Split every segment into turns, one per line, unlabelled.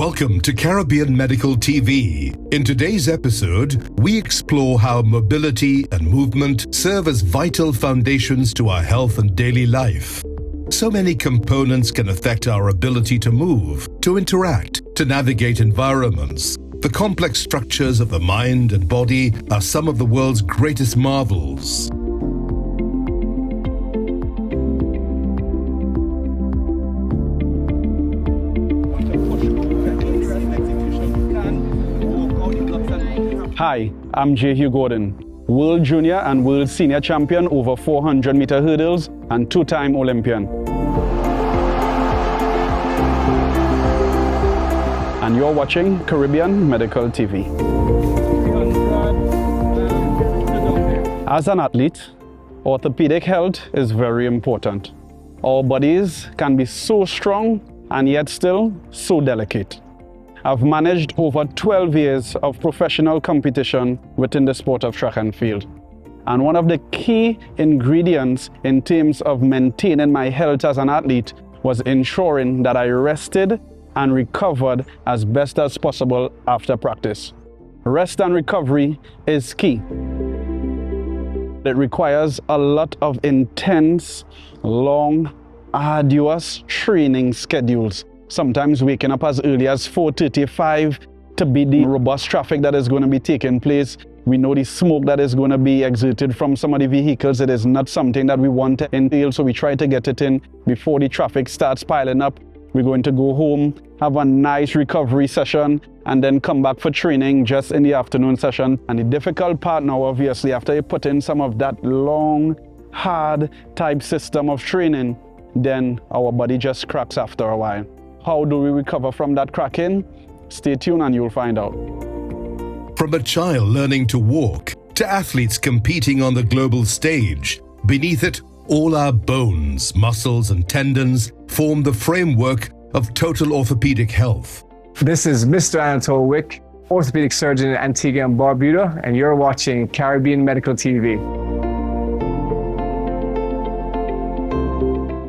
Welcome to Caribbean Medical TV. In today's episode, we explore how mobility and movement serve as vital foundations to our health and daily life. So many components can affect our ability to move, to interact, to navigate environments. The complex structures of the mind and body are some of the world's greatest marvels.
Hi, I'm Jehue Gordon, World Junior and World Senior Champion over 400-meter hurdles and two-time Olympian. And you're watching Caribbean Medical TV. As an athlete, orthopedic health is very important. Our bodies can be so strong and yet still so delicate. I've managed over 12 years of professional competition within the sport of track and field. And one of the key ingredients in terms of maintaining my health as an athlete was ensuring that I rested and recovered as best as possible after practice. Rest and recovery is key. It requires a lot of intense, long, arduous training schedules. Sometimes waking up as early as 4:35 to beat the robust traffic that is going to be taking place. We know the smoke that is going to be exerted from some of the vehicles. It is not something that we want to entail, so we try to get it in before the traffic starts piling up. We're going to go home, have a nice recovery session, and then come back for training just in the afternoon session. And the difficult part now, obviously, after you put in some of that long, hard type system of training, then our body just cracks after a while. How do we recover from that cracking? Stay tuned and you'll find out.
From a child learning to walk to athletes competing on the global stage, beneath it, all our bones, muscles, and tendons form the framework of total orthopedic health.
This is Mr. Anatole Wiik, orthopedic surgeon in Antigua and Barbuda, and you're watching Caribbean Medical TV.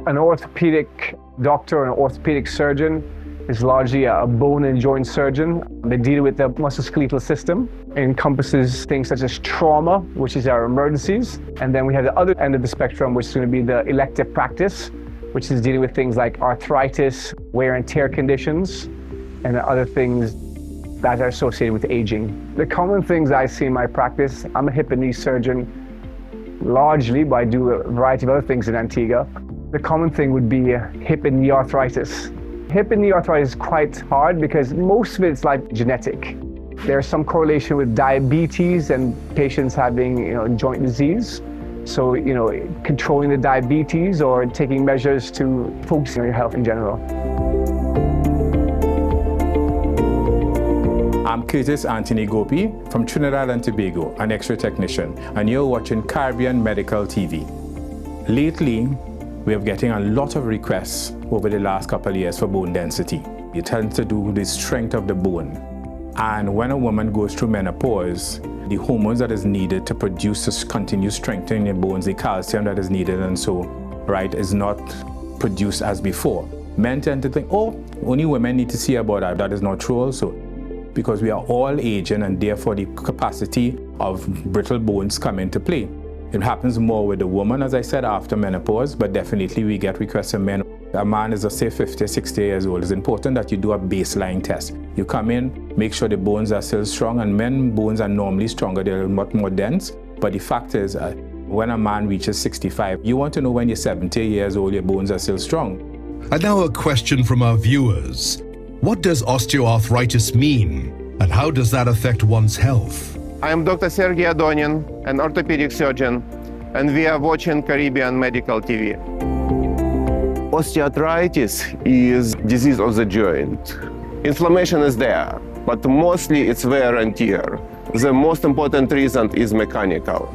An orthopedic doctor or an orthopedic surgeon is largely a bone and joint surgeon. They deal with the musculoskeletal system. It encompasses things such as trauma, which is our emergencies. And then we have the other end of the spectrum, which is going to be the elective practice, which is dealing with things like arthritis, wear and tear conditions, and other things that are associated with aging. The common things I see in my practice, I'm a hip and knee surgeon largely, but I do a variety of other things in Antigua. The common thing would be hip and knee arthritis. Hip and knee arthritis is quite hard because most of it's like genetic. There's some correlation with diabetes and patients having joint disease. So controlling the diabetes or taking measures to focus on your health in general.
I'm Curtis Anthony Gopie from Trinidad and Tobago, an X-ray technician, and you're watching Caribbean Medical TV. Lately, we are getting a lot of requests over the last couple of years for bone density. It has to do with the strength of the bone. And when a woman goes through menopause, the hormones that is needed to produce this continuous strengthening in bones, the calcium that is needed and so, is not produced as before. Men tend to think, only women need to see about that. That is not true also, because we are all aging and therefore the capacity of brittle bones come into play. It happens more with the woman, as I said, after menopause, but definitely we get requests from men. A man is, say, 50, 60 years old. It's important that you do a baseline test. You come in, make sure the bones are still strong, and men bones are normally stronger. They're much more dense. But the fact is, when a man reaches 65, you want to know when you're 70 years old, your bones are still strong.
And now a question from our viewers. What does osteoarthritis mean, and how does that affect one's health?
I am Dr. Sergiy Adonin, an orthopedic surgeon, and we are watching Caribbean Medical TV. Osteoarthritis is disease of the joint. Inflammation is there, but mostly it's wear and tear. The most important reason is mechanical.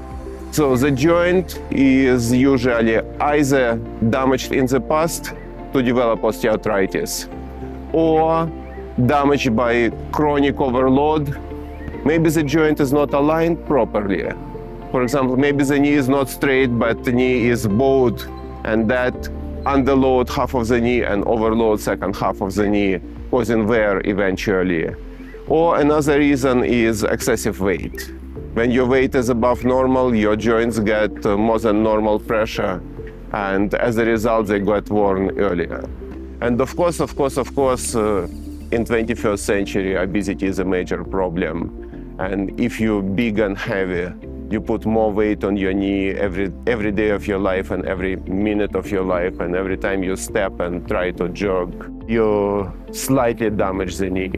So the joint is usually either damaged in the past to develop osteoarthritis, or damaged by chronic overload. Maybe the joint is not aligned properly. For example, maybe the knee is not straight, but the knee is bowed, and that underload half of the knee and overload second half of the knee, causing wear eventually. Or another reason is excessive weight. When your weight is above normal, your joints get more than normal pressure, and as a result, they get worn earlier. And of course, in 21st century, obesity is a major problem. And if you're big and heavy, you put more weight on your knee every day of your life and every minute of your life, and every time you step and try to jog, you slightly damage the knee.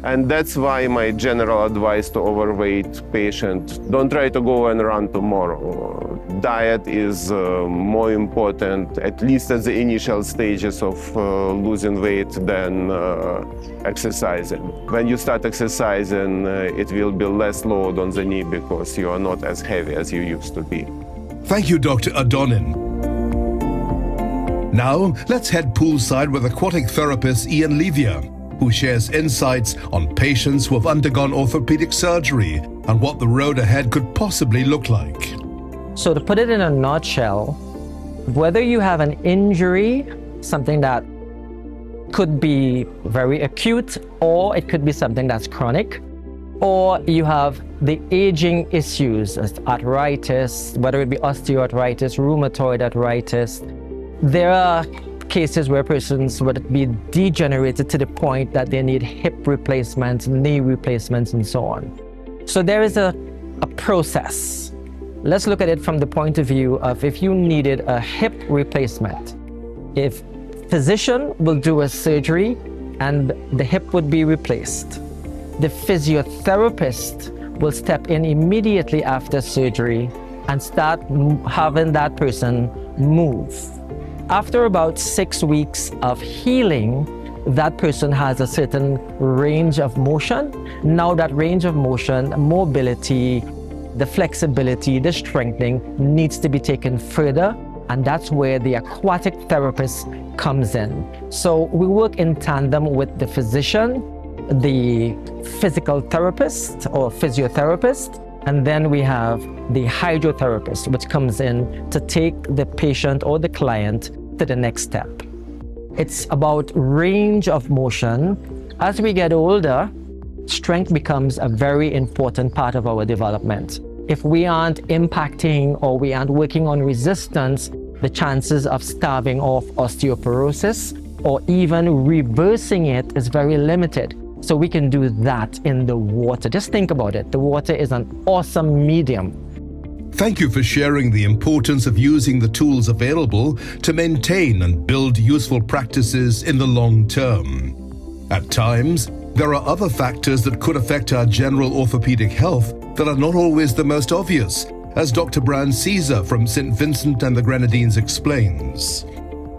And that's why my general advice to overweight patients, don't try to go and run tomorrow. Diet is more important, at least at the initial stages of losing weight, than exercising. When you start exercising, it will be less load on the knee because you are not as heavy as you used to be.
Thank you, Dr. Adonin. Now, let's head poolside with aquatic therapist Ian Levia, who shares insights on patients who have undergone orthopedic surgery and what the road ahead could possibly look like.
So to put it in a nutshell, whether you have an injury, something that could be very acute, or it could be something that's chronic, or you have the aging issues, as arthritis, whether it be osteoarthritis, rheumatoid arthritis, there are cases where persons would be degenerated to the point that they need hip replacements, knee replacements, and so on. So there is a process. Let's look at it from the point of view of if you needed a hip replacement. If physician will do a surgery and the hip would be replaced, the physiotherapist will step in immediately after surgery and start having that person move. After about 6 weeks of healing, that person has a certain range of motion. Now that range of motion, mobility, the flexibility, the strengthening needs to be taken further, and that's where the aquatic therapist comes in. So we work in tandem with the physician, the physical therapist or physiotherapist, and then we have the hydrotherapist, which comes in to take the patient or the client to the next step. It's about range of motion. As we get older, strength becomes a very important part of our development. If we aren't impacting or we aren't working on resistance, the chances of staving off osteoporosis or even reversing it is very limited. So we can do that in the water. Just think about it. The water is an awesome medium.
Thank you for sharing the importance of using the tools available to maintain and build useful practices in the long term. At times, there are other factors that could affect our general orthopedic health that are not always the most obvious, as Dr. Browne-Caesar from St. Vincent and the Grenadines explains.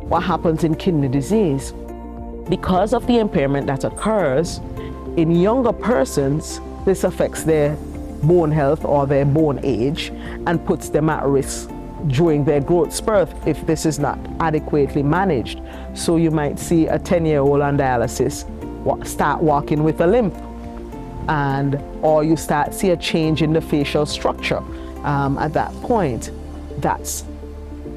What happens in kidney disease? Because of the impairment that occurs, in younger persons, this affects their bone health or their bone age and puts them at risk during their growth spurt if this is not adequately managed. So you might see a 10-year-old on dialysis start walking with a limp, or you see a change in the facial structure at that point. That's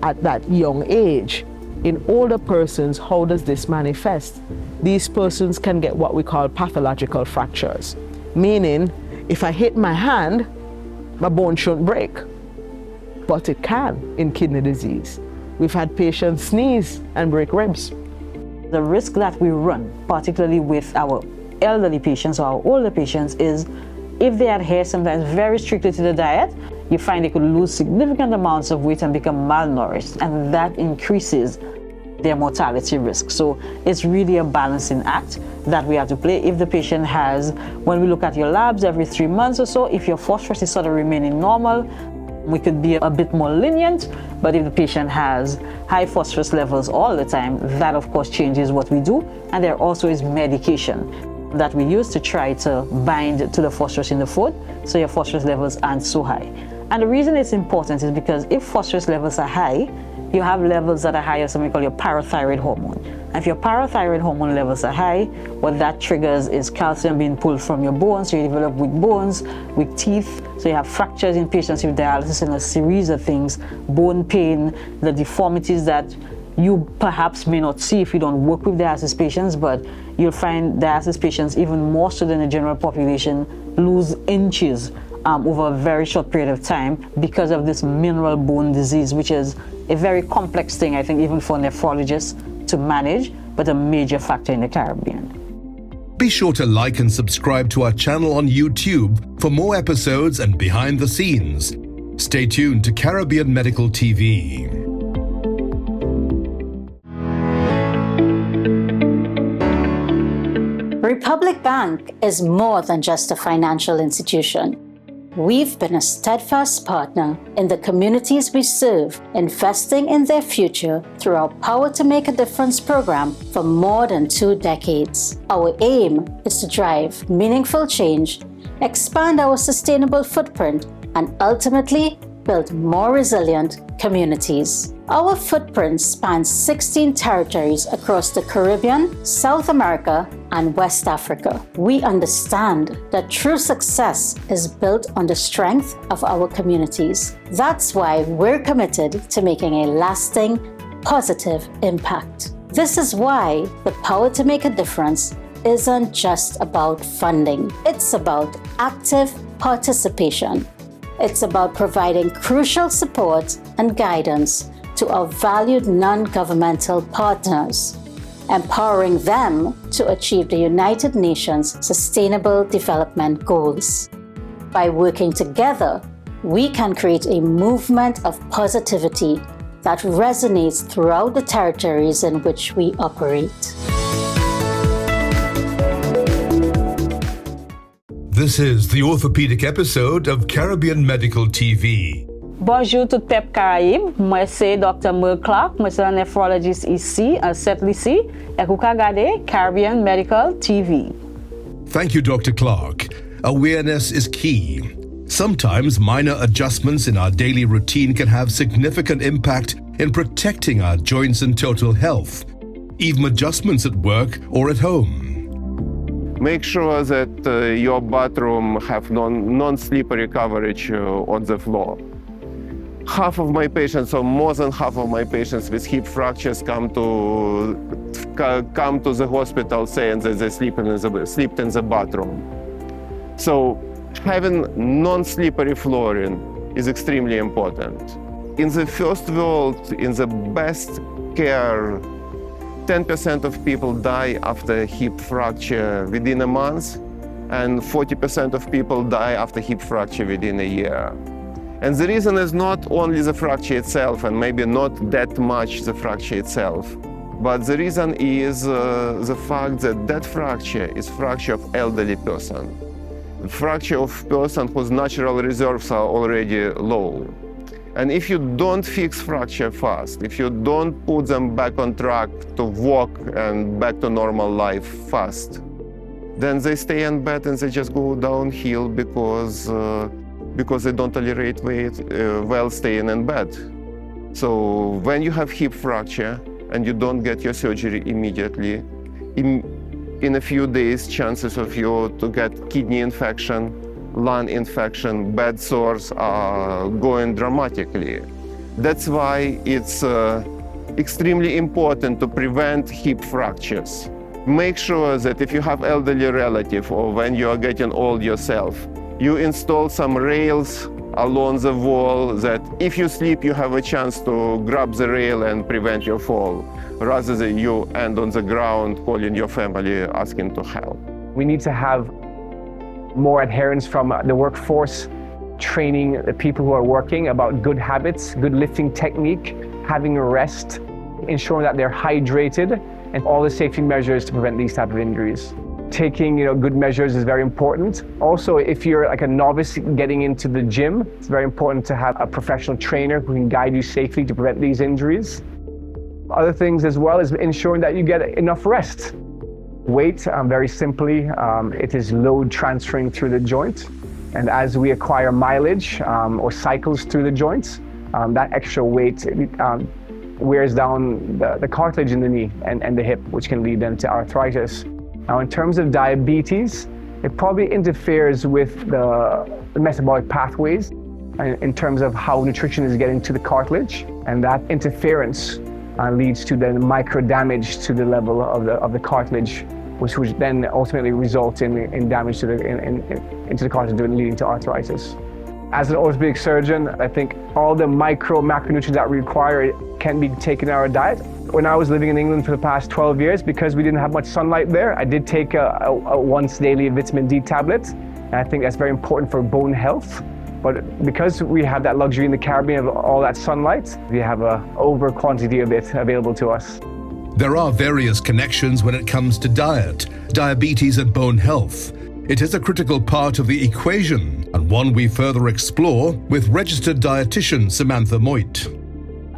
at that young age. In older persons, how does this manifest? These persons can get what we call pathological fractures, meaning if I hit my hand, my bone shouldn't break, but it can in kidney disease. We've had patients sneeze and break ribs.
The risk that we run, particularly with our elderly patients or our older patients, is if they adhere sometimes very strictly to the diet, you find they could lose significant amounts of weight and become malnourished, and that increases their mortality risk. So it's really a balancing act that we have to play. If the patient has, when we look at your labs every 3 months or so, if your phosphorus is sort of remaining normal, we could be a bit more lenient. But if the patient has high phosphorus levels all the time, that of course changes what we do. And there also is medication that we use to try to bind to the phosphorus in the food, so your phosphorus levels aren't so high. And the reason it's important is because if phosphorus levels are high, you have levels that are high of something called your parathyroid hormone. And if your parathyroid hormone levels are high, what that triggers is calcium being pulled from your bones, so you develop weak bones, weak teeth, so you have fractures in patients with dialysis and a series of things, bone pain, the deformities that you perhaps may not see if you don't work with dialysis patients, but you'll find dialysis patients, even more so than the general population, lose inches over a very short period of time because of this mineral bone disease, which is a very complex thing, I think, even for nephrologists to manage, but a major factor in the Caribbean.
Be sure to like and subscribe to our channel on YouTube for more episodes and behind the scenes. Stay tuned to Caribbean Medical TV.
Republic Bank is more than just a financial institution. We've been a steadfast partner in the communities we serve, investing in their future through our Power to Make a Difference program for more than 2 decades. Our aim is to drive meaningful change, expand our sustainable footprint, and ultimately build more resilient communities. Our footprint spans 16 territories across the Caribbean, South America, and West Africa. We understand that true success is built on the strength of our communities. That's why we're committed to making a lasting, positive impact. This is why the Power to Make a Difference isn't just about funding. It's about active participation. It's about providing crucial support and guidance to our valued non-governmental partners, empowering them to achieve the United Nations Sustainable Development Goals. By working together, we can create a movement of positivity that resonates throughout the territories in which we operate.
This is the orthopedic episode of Caribbean Medical TV.
Bonjour tout pep Caraïbe, moi c'est Dr. Merle Clarke, moi c'est un nephrologist ici, à Saint-Lucie, et vous regardez Caribbean Medical TV.
Thank you, Dr. Clarke. Awareness is key. Sometimes minor adjustments in our daily routine can have significant impact in protecting our joints and total health, even adjustments at work or at home.
Make sure that your bathroom have non-slippery coverage on the floor. Half of my patients, or more than half of my patients with hip fractures come to the hospital saying that they slept in the bathroom. So having non-slippery flooring is extremely important. In the first world, in the best care, 10% of people die after hip fracture within a month, and 40% of people die after hip fracture within a year. And the reason is not only the fracture itself, and maybe not that much the fracture itself, but the reason is the fact that that fracture is fracture of elderly person. Fracture of person whose natural reserves are already low. And if you don't fix fracture fast, if you don't put them back on track to walk and back to normal life fast, then they stay in bed and they just go downhill because they don't tolerate well staying in bed. So when you have hip fracture and you don't get your surgery immediately, in a few days, chances of you to get kidney infection, lung infection, bed sores are going dramatically. That's why it's extremely important to prevent hip fractures. Make sure that if you have elderly relative or when you are getting old yourself, you install some rails along the wall that if you sleep, you have a chance to grab the rail and prevent your fall, rather than you end on the ground calling your family asking to help.
We need to have more adherence from the workforce, training the people who are working about good habits, good lifting technique, having a rest, ensuring that they're hydrated, and all the safety measures to prevent these type of injuries. Taking good measures is very important. Also, if you're like a novice getting into the gym, it's very important to have a professional trainer who can guide you safely to prevent these injuries. Other things as well is ensuring that you get enough rest. Weight, very simply, it is load transferring through the joint. And as we acquire mileage or cycles through the joints, that extra weight wears down the cartilage in the knee and the hip, which can lead then to arthritis. Now, in terms of diabetes, it probably interferes with the metabolic pathways in terms of how nutrition is getting to the cartilage. And that interference and leads to then micro damage to the level of the cartilage, which would then ultimately result in damage to into the cartilage, leading to arthritis. As an orthopedic surgeon, I think all the macronutrients that we require can be taken in our diet. When I was living in England for the past 12 years, because we didn't have much sunlight there, I did take a once daily vitamin D tablet, and I think that's very important for bone health. But because we have that luxury in the Caribbean of all that sunlight, we have an over quantity of it available to us.
There are various connections when it comes to diet, diabetes and bone health. It is a critical part of the equation, and one we further explore with registered dietitian Samantha Moitt.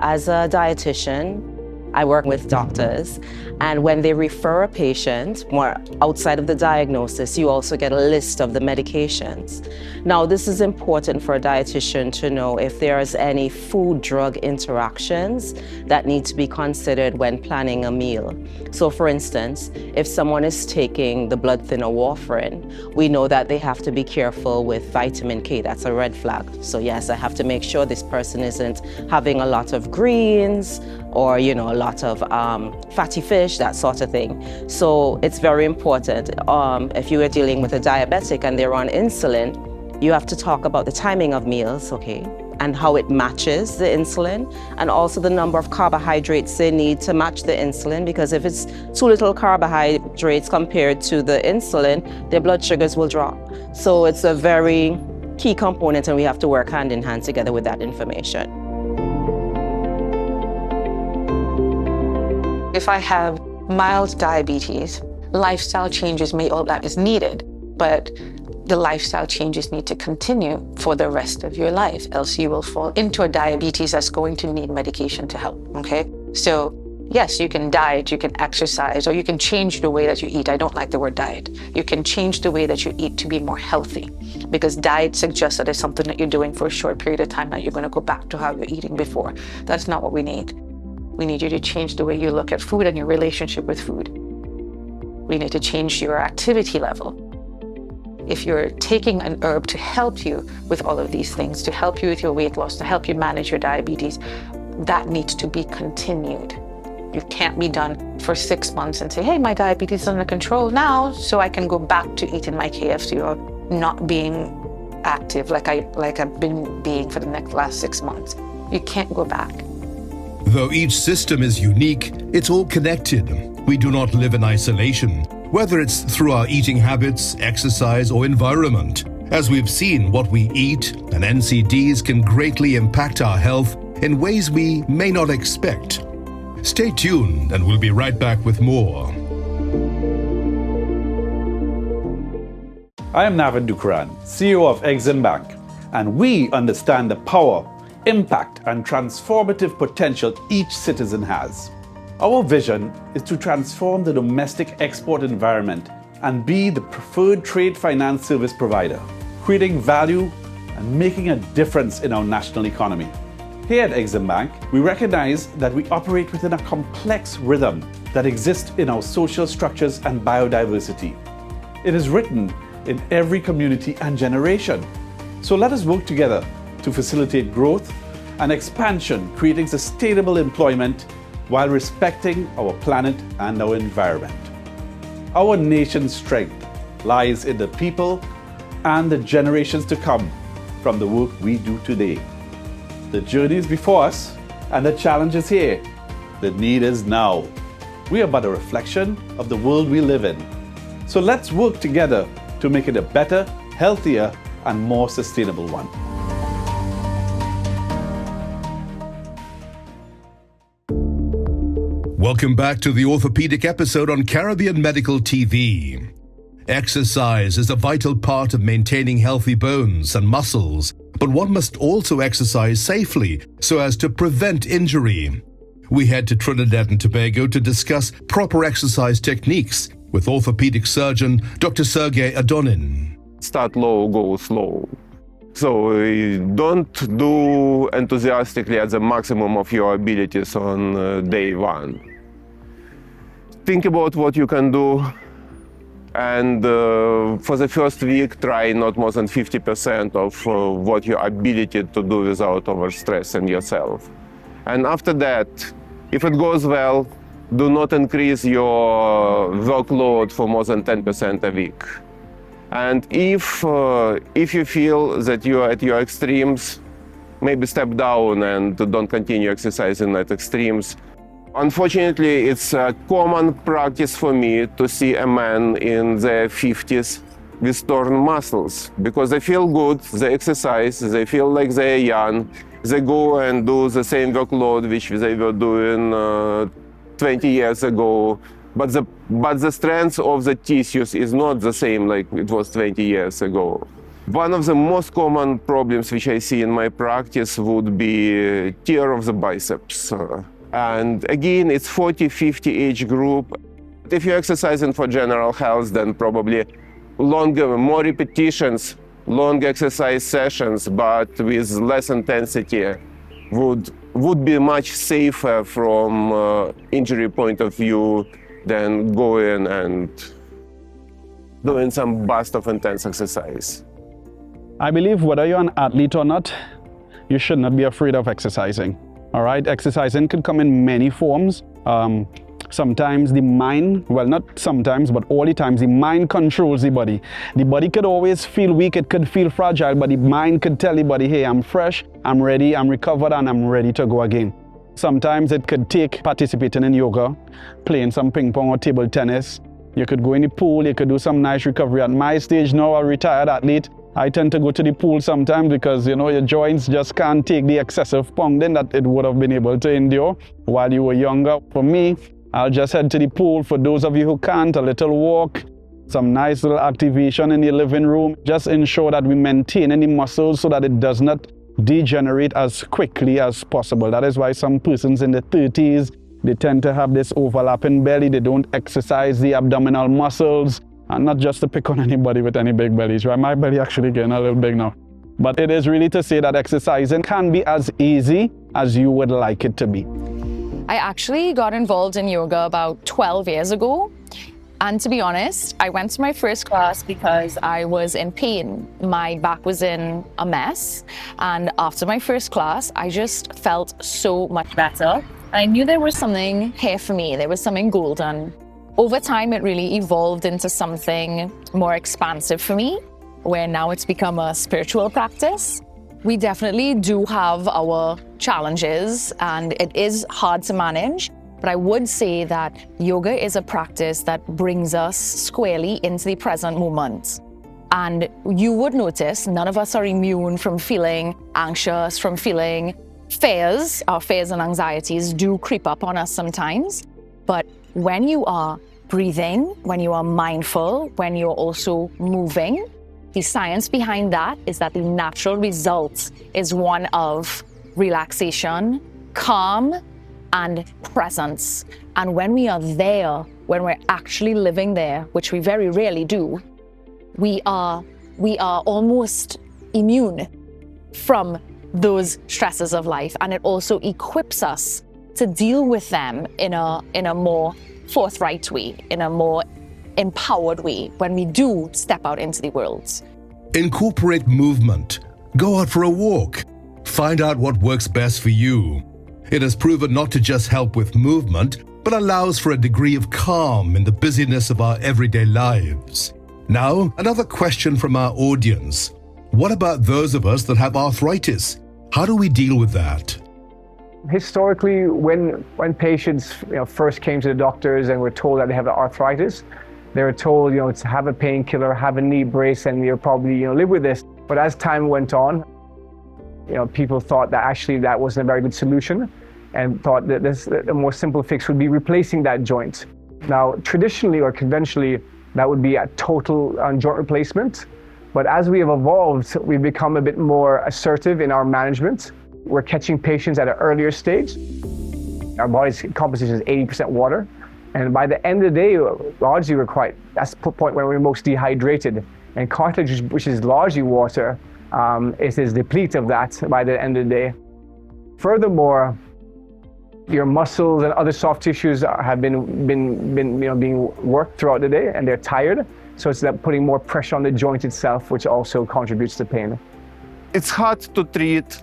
As a dietitian, I work with doctors, and when they refer a patient, more outside of the diagnosis, you also get a list of the medications. Now, this is important for a dietitian to know if there's any food-drug interactions that need to be considered when planning a meal. So, for instance, if someone is taking the blood thinner warfarin, we know that they have to be careful with vitamin K. That's a red flag. So yes, I have to make sure this person isn't having a lot of greens, or a lot of fatty fish, that sort of thing. So it's very important. If you are dealing with a diabetic and they're on insulin, you have to talk about the timing of meals, okay, and how it matches the insulin, and also the number of carbohydrates they need to match the insulin, because if it's too little carbohydrates compared to the insulin, their blood sugars will drop. So it's a very key component, and we have to work hand in hand together with that information.
If I have mild diabetes, lifestyle changes may all that is needed, but the lifestyle changes need to continue for the rest of your life, else you will fall into a diabetes that's going to need medication to help, okay? So yes, you can diet, you can exercise, or you can change the way that you eat. I don't like the word diet. You can change the way that you eat to be more healthy, because diet suggests that it's something that you're doing for a short period of time, that you're going to go back to how you're eating before. That's not what we need. We need you to change the way you look at food and your relationship with food. We need to change your activity level. If you're taking an herb to help you with all of these things, to help you with your weight loss, to help you manage your diabetes, that needs to be continued. You can't be done for 6 months and say, hey, my diabetes is under control now, so I can go back to eating my KFC or not being active like I've been being for the last 6 months. You can't go back.
Though each system is unique, it's all connected. We do not live in isolation, whether it's through our eating habits, exercise, or environment. As we've seen, what we eat and NCDs can greatly impact our health in ways we may not expect. Stay tuned, and we'll be right back with more.
I am Navin Dukuran, CEO of Exim Bank, and we understand the power, impact, and transformative potential each citizen has. Our vision is to transform the domestic export environment and be the preferred trade finance service provider, creating value and making a difference in our national economy. Here at Exim Bank, we recognize that we operate within a complex rhythm that exists in our social structures and biodiversity. It is written in every community and generation. So let us work together to facilitate growth and expansion, creating sustainable employment while respecting our planet and our environment. Our nation's strength lies in the people and the generations to come from the work we do today. The journey is before us and the challenge is here. The need is now. We are but a reflection of the world we live in. So let's work together to make it a better, healthier, and more sustainable one.
Welcome back to the orthopedic episode on Caribbean Medical TV. Exercise is a vital part of maintaining healthy bones and muscles, but one must also exercise safely so as to prevent injury. We head to Trinidad and Tobago to discuss proper exercise techniques with orthopedic surgeon Dr. Sergiy Adonin.
Start low, go slow. So don't do enthusiastically at the maximum of your abilities on day one. Think about what you can do, and for the first week, try not more than 50% of what your ability to do without overstressing yourself. And after that, If it goes well, do not increase your workload for more than 10% a week. And if you feel that you are at your extremes, maybe step down and don't continue exercising at extremes. Unfortunately, it's a common practice for me to see a man in their 50s with torn muscles because they feel good, they exercise, they feel like they're young, they go and do the same workload which they were doing 20 years ago, but the strength of the tissues is not the same like it was 20 years ago. One of the most common problems which I see in my practice would be tear of the biceps. And again, it's 40-50 age group. If you're exercising for general health, then probably longer, more repetitions, long exercise sessions, but with less intensity would be much safer from injury point of view than going and doing some burst of intense exercise.
I believe whether you're an athlete or not, you should not be afraid of exercising. All right, exercising could come in many forms. Sometimes the mind, well, not sometimes, but all the times, the mind controls the body. The body could always feel weak, it could feel fragile, but the mind could tell the body, hey, I'm fresh, I'm ready, I'm recovered, and I'm ready to go again. Sometimes it could take participating in yoga, playing some ping pong or table tennis. You could go in the pool, you could do some nice recovery. At my stage now, a retired athlete, I tend to go to the pool sometimes because, you know, your joints just can't take the excessive pounding that it would have been able to endure while you were younger. For me, I'll just head to the pool. For those of you who can't, a little walk, some nice little activation in the living room. Just ensure that we maintain any muscles so that it does not degenerate as quickly as possible. That is why some persons in the 30s, they tend to have this overlapping belly. They don't exercise the abdominal muscles. And not just to pick on anybody with any big bellies, right? My belly actually getting a little big now. But it is really to say that exercising can be as easy as you would like it to be.
I actually got involved in yoga about 12 years ago. And to be honest, I went to my first class because I was in pain. My back was in a mess. And after my first class, I just felt so much better. I knew there was something here for me. There was something golden. Over time, it really evolved into something more expansive for me, where now it's become a spiritual practice. We definitely do have our challenges, and it is hard to manage, but I would say that yoga is a practice that brings us squarely into the present moment. And you would notice none of us are immune from feeling anxious, from feeling fears. Our fears and anxieties do creep up on us sometimes, but when you are breathing, when you are mindful, when you're also moving, the science behind that is that the natural result is one of relaxation, calm, and presence. And when we are there, when we're actually living there, which we very rarely do, we are almost immune from those stresses of life. And it also equips us to deal with them in a more forthright way, in a more empowered way when we do step out into the world.
Incorporate movement. Go out for a walk. Find out what works best for you. It has proven not to just help with movement, but allows for a degree of calm in the busyness of our everyday lives. Now, another question from our audience. What about those of us that have arthritis? How do we deal with that?
Historically, when patients first came to the doctors and were told that they have arthritis, they were told to have a painkiller, have a knee brace, and you'll probably live with this. But as time went on, people thought that actually that wasn't a very good solution, and thought that a more simple fix would be replacing that joint. Now, traditionally or conventionally, that would be a total joint replacement. But as we have evolved, we've become a bit more assertive in our management. We're catching patients at an earlier stage. Our body's composition is 80% water. And by the end of the day, largely that's the point where we're most dehydrated. And cartilage, which is largely water, is depleted of that by the end of the day. Furthermore, your muscles and other soft tissues have been being worked throughout the day, and they're tired. So it's that putting more pressure on the joint itself, which also contributes to pain.
It's hard to treat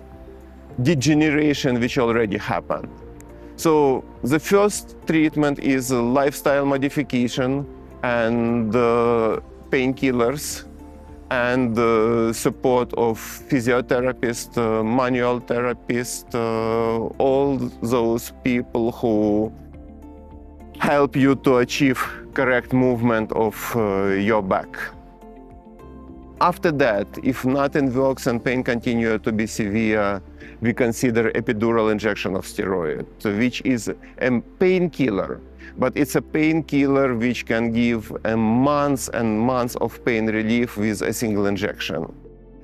degeneration which already happened. So the first treatment is lifestyle modification and painkillers and support of physiotherapist, manual therapist, all those people who help you to achieve correct movement of your back. After that, if nothing works and pain continues to be severe, we consider epidural injection of steroid, which is a painkiller, but it's a painkiller which can give months and months of pain relief with a single injection.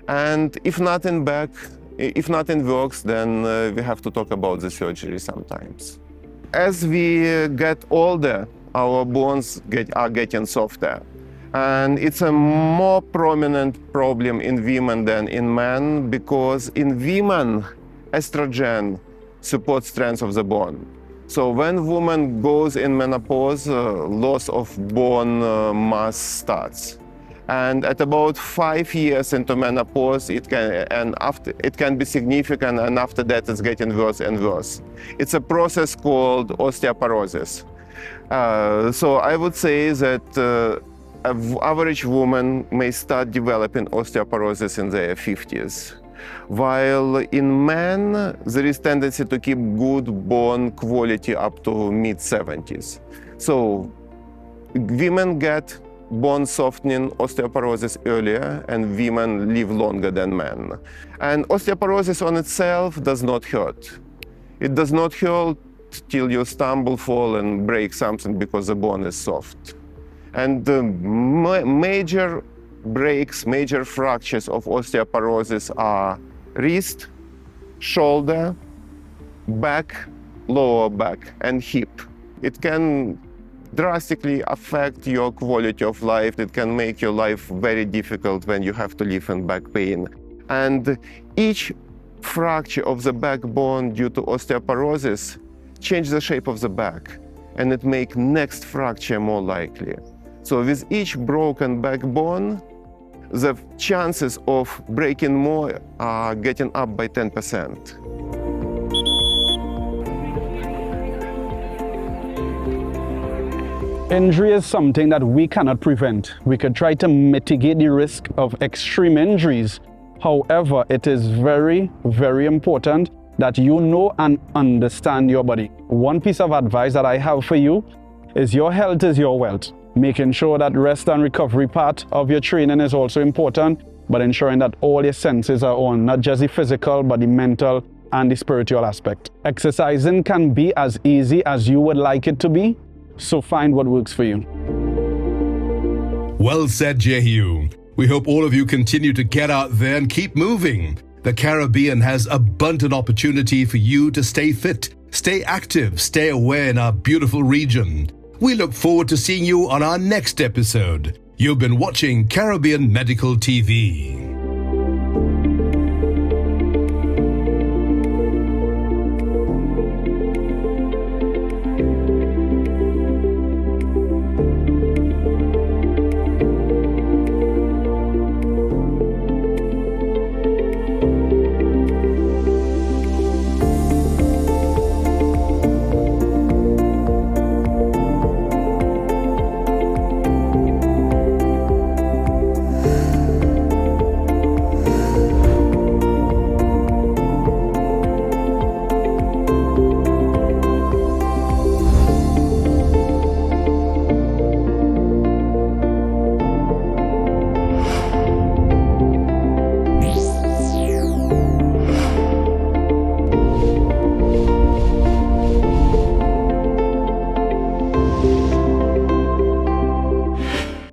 And if nothing works, then we have to talk about the surgery sometimes. As we get older, our bones are getting softer. And it's a more prominent problem in women than in men, because in women, estrogen supports strength of the bone. So when woman goes in menopause, loss of bone mass starts. And at about 5 years into menopause, it can be significant, and after that it's getting worse and worse. It's a process called osteoporosis. So I would say that an average woman may start developing osteoporosis in their 50s, while in men there is tendency to keep good bone quality up to mid-70s. So women get bone softening osteoporosis earlier, and women live longer than men. And osteoporosis on itself does not hurt. It does not hurt till you stumble, fall, and break something because the bone is soft. And the major breaks, major fractures of osteoporosis are wrist, shoulder, back, lower back, and hip. It can drastically affect your quality of life. It can make your life very difficult when you have to live in back pain. And each fracture of the backbone due to osteoporosis changes the shape of the back, and it makes next fracture more likely. So with each broken backbone, the chances of breaking more are getting up by 10%.
Injury is something that we cannot prevent. We could try to mitigate the risk of extreme injuries. However, it is very, very important that you know and understand your body. One piece of advice that I have for you is your health is your wealth. Making sure that rest and recovery part of your training is also important, but ensuring that all your senses are on, not just the physical, but the mental and the spiritual aspect. Exercising can be as easy as you would like it to be, so find what works for you.
Well said, Jehue. We hope all of you continue to get out there and keep moving. The Caribbean has abundant opportunity for you to stay fit, stay active, stay aware in our beautiful region. We look forward to seeing you on our next episode. You've been watching Caribbean Medical TV.